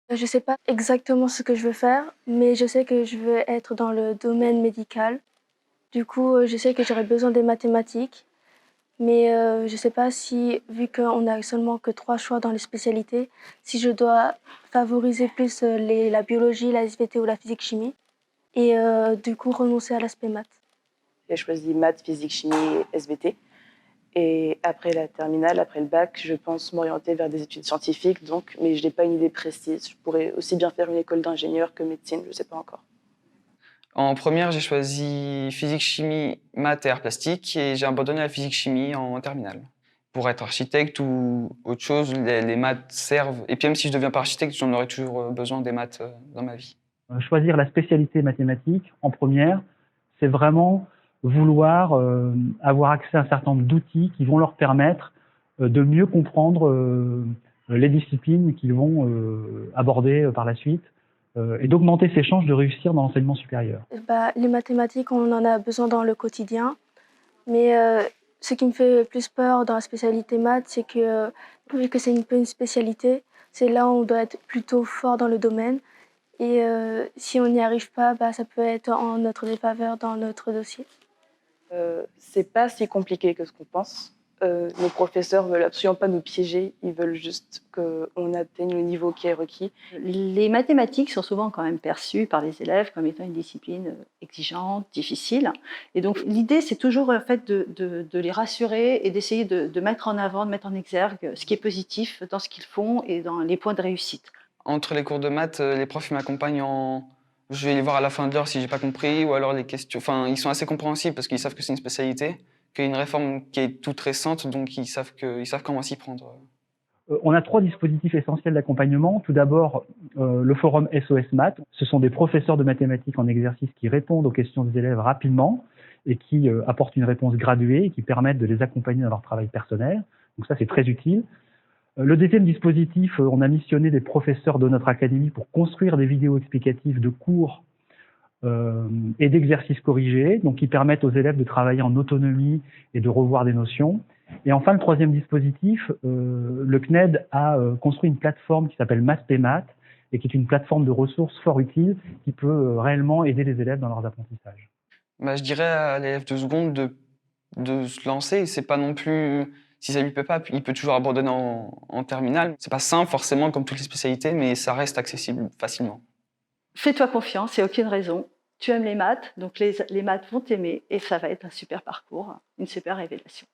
Je ne sais pas exactement ce que je veux faire, mais je sais que je veux être dans le domaine médical. Du coup, je sais que j'aurai besoin des mathématiques, mais je ne sais pas si, vu qu'on n'a seulement que 3 choix dans les spécialités, si je dois favoriser plus, la biologie, la SVT ou la physique-chimie et du coup renoncer à l'aspect maths. J'ai choisi maths, physique, chimie et SVT. Et après la terminale, après le bac, je pense m'orienter vers des études scientifiques, donc, mais je n'ai pas une idée précise. Je pourrais aussi bien faire une école d'ingénieur que médecine, je ne sais pas encore. En première, j'ai choisi physique, chimie, maths et arts plastiques et j'ai abandonné la physique, chimie en terminale. Pour être architecte ou autre chose, les maths servent. Et puis même si je ne deviens pas architecte, j'en aurai toujours besoin des maths dans ma vie. Choisir la spécialité mathématique en première, c'est vraiment vouloir avoir accès à un certain nombre d'outils qui vont leur permettre de mieux comprendre les disciplines qu'ils vont aborder par la suite et d'augmenter ses chances de réussir dans l'enseignement supérieur. Bah, les mathématiques, on en a besoin dans le quotidien, mais ce qui me fait le plus peur dans la spécialité maths, c'est que vu que c'est un peu une spécialité, c'est là où on doit être plutôt fort dans le domaine et si on n'y arrive pas, bah, ça peut être en notre défaveur dans notre dossier. C'est pas si compliqué que ce qu'on pense. Nos professeurs veulent absolument pas nous piéger, ils veulent juste qu'on atteigne le niveau qui est requis. Les mathématiques sont souvent quand même perçues par les élèves comme étant une discipline exigeante, difficile. Et donc l'idée, c'est toujours en fait de les rassurer et d'essayer de mettre en avant, de mettre en exergue ce qui est positif dans ce qu'ils font et dans les points de réussite. Entre les cours de maths, les profs ils m'accompagnent en... Je vais les voir à la fin de l'heure si j'ai pas compris, ou alors les questions... Enfin, ils sont assez compréhensibles parce qu'ils savent que c'est une spécialité, qu'il y a une réforme qui est toute récente, donc ils savent comment s'y prendre. On a 3 dispositifs essentiels d'accompagnement. Tout d'abord, le forum SOS Maths. Ce sont des professeurs de mathématiques en exercice qui répondent aux questions des élèves rapidement et qui apportent une réponse graduée et qui permettent de les accompagner dans leur travail personnel. Donc ça, c'est très utile. Le deuxième dispositif, on a missionné des professeurs de notre académie pour construire des vidéos explicatives de cours et d'exercices corrigés, donc qui permettent aux élèves de travailler en autonomie et de revoir des notions. Et enfin, le troisième dispositif, le CNED a construit une plateforme qui s'appelle MathPMath et qui est une plateforme de ressources fort utile qui peut réellement aider les élèves dans leurs apprentissages. Bah, je dirais à l'élève de seconde de se lancer. C'est pas non plus... Si ça lui plaît pas, il peut toujours abandonner en terminale. C'est pas simple forcément comme toutes les spécialités, mais ça reste accessible facilement. Fais-toi confiance, il n'y a aucune raison. Tu aimes les maths, donc les maths vont t'aimer et ça va être un super parcours, une super révélation.